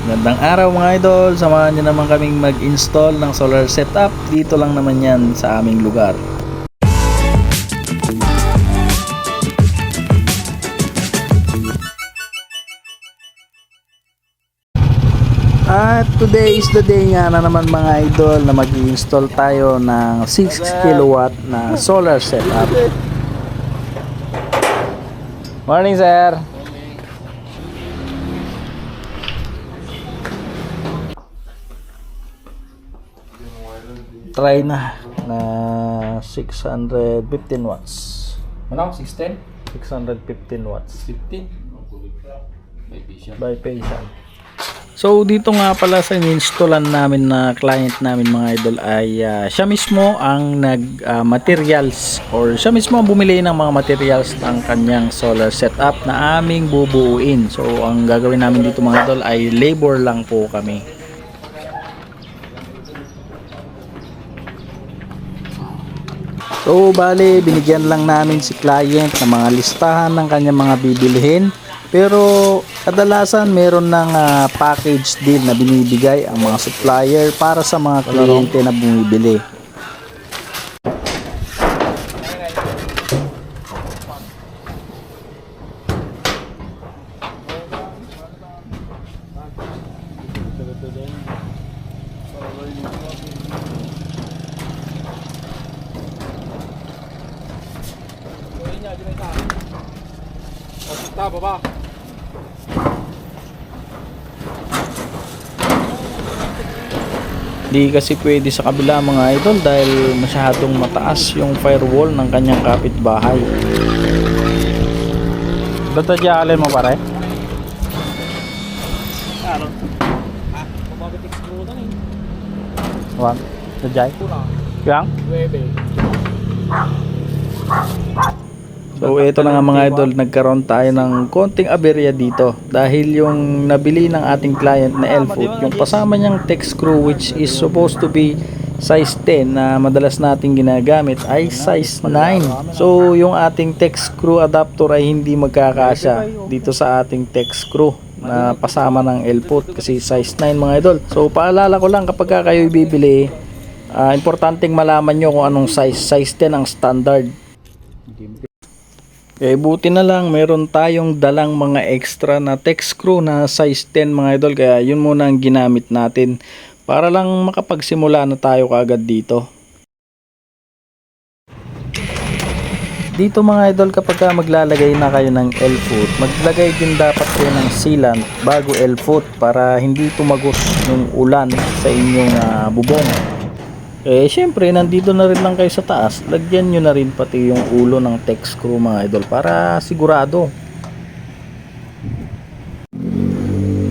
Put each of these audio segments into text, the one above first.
Magandang araw mga idol, samahan nyo naman kaming mag-install ng solar setup. Dito lang naman yan sa aming lugar. At today is the day nga na naman mga idol na mag-install tayo ng 6 kilowatt na solar setup. Morning sir! Try na 615 watts. Ano? 610? 615 watts 15? by patient. So dito nga pala sa in-installan namin na client namin mga idol ay siya mismo ang materials or siya mismo ang bumili ng mga materials ng kanyang solar setup na aming bubuuin. So ang gagawin namin dito mga idol ay labor lang po kami. So bale binigyan lang namin si client ng mga listahan ng kanyang mga bibilihin, pero kadalasan meron ng package deal na binibigay ang mga supplier para sa mga kliyente na bumibili. Baba. Di kasi pwede sa kabila mga idol dahil masyadong mataas yung firewall ng kanyang kapitbahay. Dito diyan mo pare? Ano? Ah, mababitik screw na eh. Wag. Dajay. Yang? 9. So ito na nga mga idol, nagkaroon tayo ng konting aberya dito dahil yung nabili ng ating client na L-foot, yung kasama niyang tech screw which is supposed to be size 10 na madalas nating ginagamit ay size 9. So yung ating tech screw adapter ay hindi magkakasya dito sa ating tech screw na pasama ng L-foot kasi size 9 mga idol. So paalala ko lang kapag kayo bibili, importanteng malaman nyo kung anong size 10 ang standard. Buti na lang meron tayong dalang mga extra na tech screw na size 10 mga idol, kaya yun muna ang ginamit natin para lang makapagsimula na tayo kaagad dito. Dito mga idol, kapag maglalagay na kayo ng L-foot, maglagay din dapat kayo ng sealant bago L-foot para hindi tumagos yung ulan sa inyong bubong. Syempre nandito na rin lang kayo sa taas, lagyan nyo na rin pati yung ulo ng tech screw mga idol para sigurado.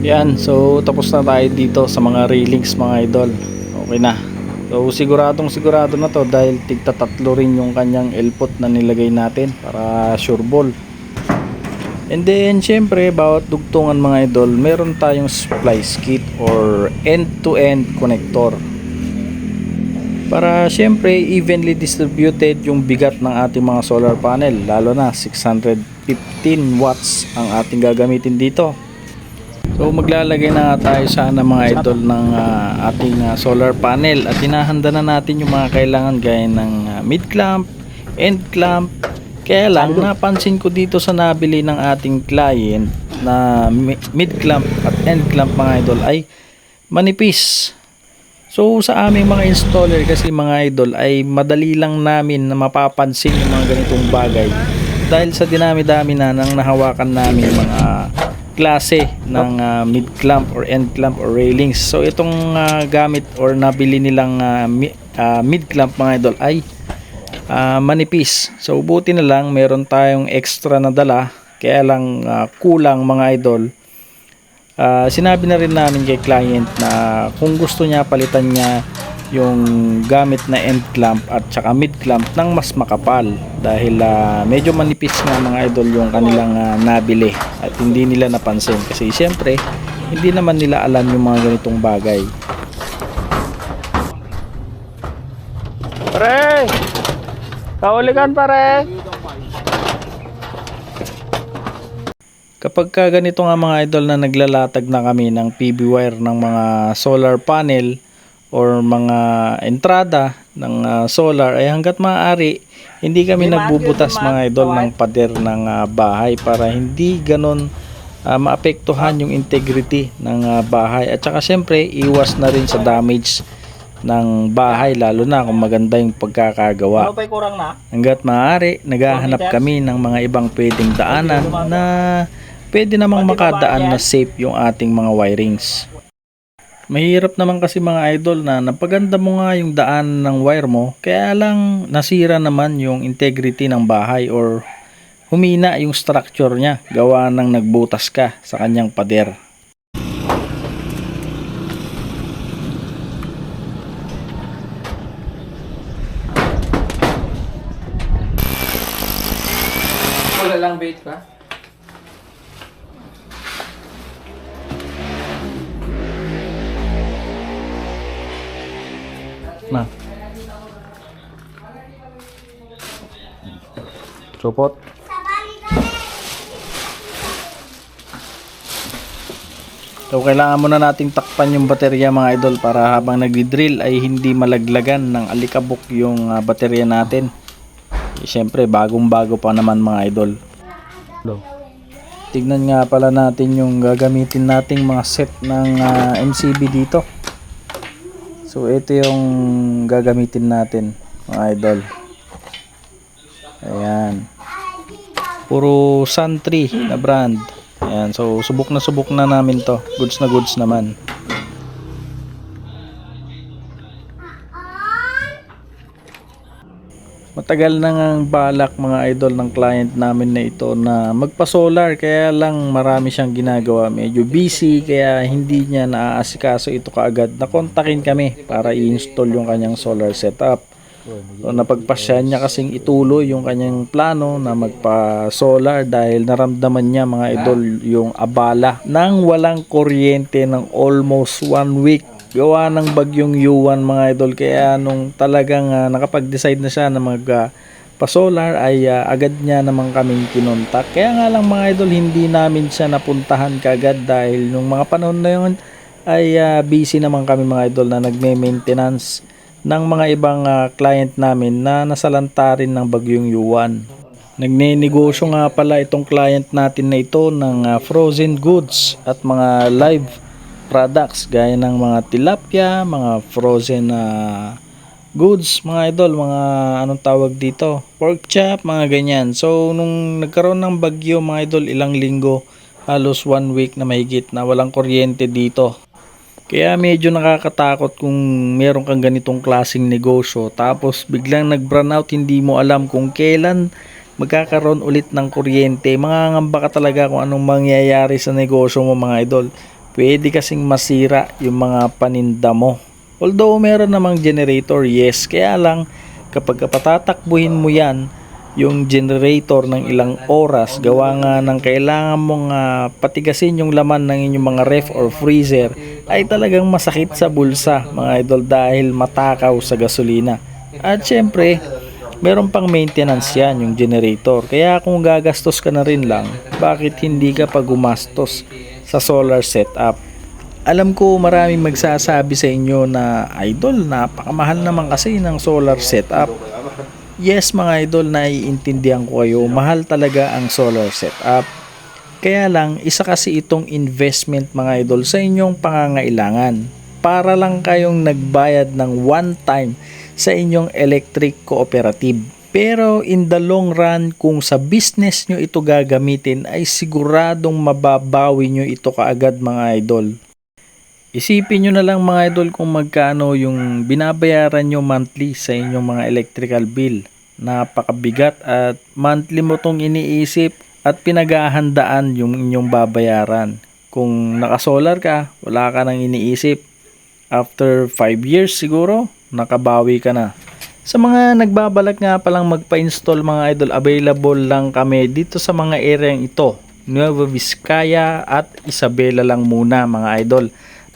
Yan, so tapos na tayo dito sa mga railings mga idol. Okay na. So sigurado na to dahil tigta tatlo rin yung kanyang L-foot na nilagay natin para sure ball. And then syempre bawat dugtungan mga idol meron tayong splice kit or end-to-end connector para syempre evenly distributed yung bigat ng ating mga solar panel, lalo na 615 watts ang ating gagamitin dito. So maglalagay na tayo sana mga idol ng ating solar panel at hinahanda na natin yung mga kailangan gaya ng mid clamp, end clamp. Kaya lang napansin ko dito sa nabili ng ating client na mid clamp at end clamp mga idol ay manipis. So sa aming mga installer kasi mga idol ay madali lang namin na mapapansin yung mga ganitong bagay dahil sa dinami-dami na nang nahawakan namin mga klase ng mid clamp or end clamp or railings. So itong gamit or nabili nilang mid clamp mga idol ay manipis. So buti na lang meron tayong extra na dala, kaya lang kulang mga idol. Sinabi na rin namin kay client na kung gusto niya palitan niya yung gamit na end clamp at saka mid clamp ng mas makapal dahil medyo manipis nga mga idol yung kanilang nabili at hindi nila napansin kasi siyempre hindi naman nila alam yung mga ganitong bagay. Pare! Kaulikan pare! Kapag ka ganito nga mga idol na naglalatag na kami ng PV wire ng mga solar panel or mga entrada ng solar, ay hanggat maaari hindi kami nagbubutas mga idol ng pader ng bahay para hindi ganon maapektuhan yung integrity ng bahay, at saka syempre iwas na rin sa damage ng bahay, lalo na kung maganda yung pagkakagawa. Ano pa'y kurang na? Hanggat maaari naghahanap kami ng mga ibang pwedeng daanan na pwede namang makadaan na safe yung ating mga wirings. Mahirap naman kasi mga idol na napaganda mo nga yung daan ng wire mo, kaya lang nasira naman yung integrity ng bahay or humina yung structure niya gawa ng nagbutas ka sa kanyang pader. Wala lang bait pa. Na. Supot. So kailangan muna nating takpan yung baterya mga idol para habang nagdi-drill ay hindi malaglagan ng alikabok yung baterya natin. Siyempre bagong-bago pa naman mga idol. Tignan nga pala natin yung gagamitin nating mga set ng MCB dito. So ito yung gagamitin natin mga idol. Ayan. Puro Sun 3 na brand. Ayan, so subok na namin to. Goods na goods naman. Matagal na ngang balak mga idol ng client namin na ito na magpa-solar, kaya lang marami siyang ginagawa. Medyo busy kaya hindi niya naaasikaso ito kaagad. Nakontakin kami para i-install yung kanyang solar setup. So, napagpasya niya kasing ituloy yung kanyang plano na magpa-solar dahil naramdaman niya mga idol yung abala ng walang kuryente ng almost 1 week. Gawa ng bagyong Yuan mga idol, kaya nung talagang nakapag-decide na siya na magpa-solar ay agad niya naman kaming kinontak. Kaya nga lang mga idol, hindi namin siya napuntahan kagad dahil nung mga panahon na yun ay busy naman kami mga idol na nagme-maintenance ng mga ibang client namin na nasalanta rin ng bagyong Yuan. Nagne-negosyo nga pala itong client natin na ito ng frozen goods at mga live products gaya ng mga tilapia, mga frozen goods mga idol, mga anong tawag dito, pork chop, mga ganyan. So nung nagkaroon ng bagyo mga idol, ilang linggo, halos 1 week na mahigit na walang kuryente dito. Kaya medyo nakakatakot kung meron kang ganitong klaseng negosyo tapos biglang nag-brown out, hindi mo alam kung kailan magkakaroon ulit ng kuryente. Mangangamba ka talaga kung anong mangyayari sa negosyo mo mga idol. Pwede kasing masira yung mga paninda mo. Although meron namang generator, yes, kaya lang kapag patatakbuhin mo yan, yung generator ng ilang oras, gawa nga ng kailangan mong patigasin yung laman ng inyong mga ref or freezer, ay talagang masakit sa bulsa mga idol dahil matakaw sa gasolina. At syempre meron pang maintenance yan yung generator, kaya kung gagastos ka na rin lang, bakit hindi ka pa gumastos sa solar setup? Alam ko maraming magsasabi sa inyo na idol, napakamahal naman kasi ng solar setup. Yes mga idol, naiintindihan ko kayo, mahal talaga ang solar setup. Kaya lang, isa kasi itong investment mga idol sa inyong pangangailangan. Para lang kayong nagbayad ng one time sa inyong electric cooperative. Pero in the long run, kung sa business nyo ito gagamitin, ay siguradong mababawi nyo ito kaagad mga idol. Isipin nyo na lang mga idol kung magkano yung binabayaran nyo monthly sa inyong mga electrical bill. Napakabigat at monthly mo tong iniisip at pinaghahandaan yung inyong babayaran. Kung nakasolar ka, wala ka nang iniisip. After 5 years siguro, nakabawi ka na. Sa mga nagbabalak nga palang magpa-install mga idol, available lang kami dito sa mga areang ito. Nueva Vizcaya at Isabela lang muna mga idol.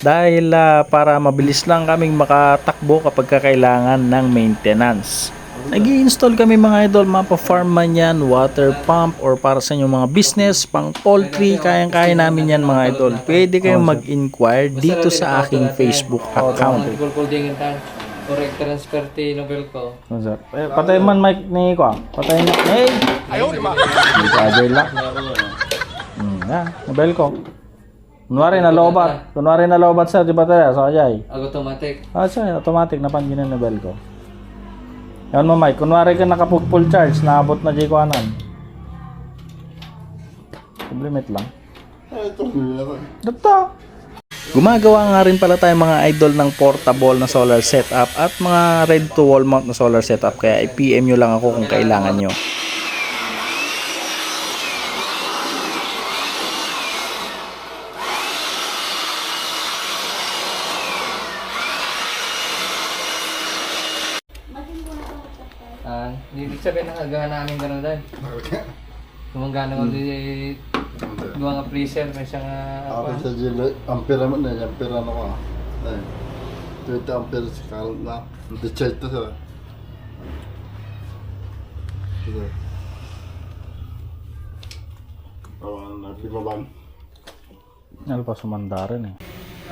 Dahil para mabilis lang kaming makatakbo kapag kailangan ng maintenance. Nag-i-install kami mga idol, mapa-farm man yan, water pump, or para sa inyong mga business, pang poultry, kayang-kaya namin yan mga idol. Pwede kayong mag-inquire dito sa aking Facebook account. Correct transfer ti Nobel ko. Patay man mic ni ko. Patay na. Hey! Ayaw, di ba? Hindi lang. Nobel ko. Kunwari na lobat sir, di ba tayo? Sa kajay. Automatic. Sir, automatic na pangin na Nobel ko. Yan mo Mike, kunwari ka naka-full charge, naabot na di ko anan. Sublimate lang. Dito. Gumagawa nga rin pala tayo mga idol ng portable na solar setup at mga ready to wall mount na solar setup, kaya i-PM nyo lang ako kung kailangan nyo. Hindi sabihin na kagawa namin gano'n dahil. Gumagana ko di gawa nga freezer, may siyang Ako sa jilo, ampere mo na, ampere na ko. Ay, 20 ampere sa current na. Hindi check to sila. Ito. Nagpimaban. Ano pa sumandarin eh.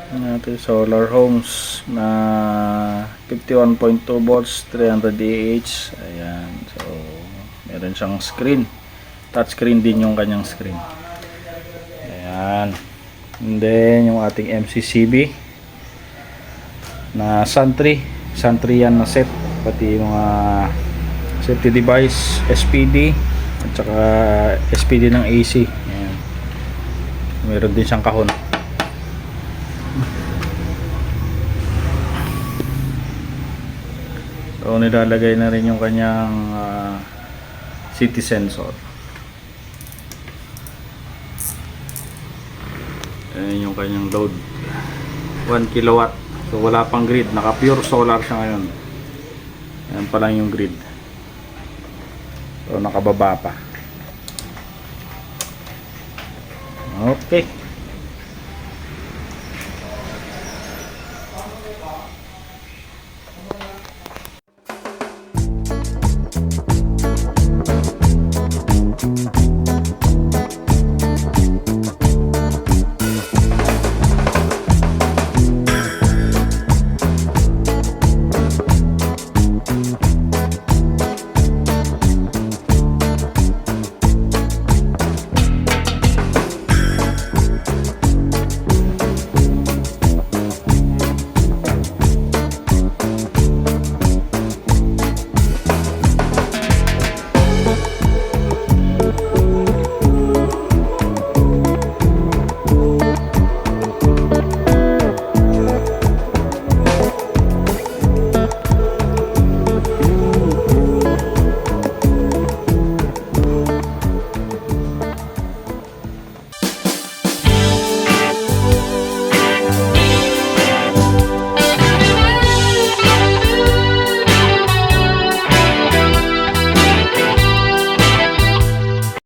Natin solar homes na 51.2 volts 300 AH. Ayan, so meron siyang screen, touch screen din yung kanyang screen. Ayan, and then yung ating MCCB na Santry yan na set, pati yung mga safety device, SPD at saka SPD ng AC. Ayan, meron din siyang kahon. So nilalagay na rin yung kanyang city sensor. Ayan yung kanyang load, 1 kilowatt. So wala pang grid, naka pure solar siya ngayon. Ayan pa lang yung grid. So nakababa pa. Okay.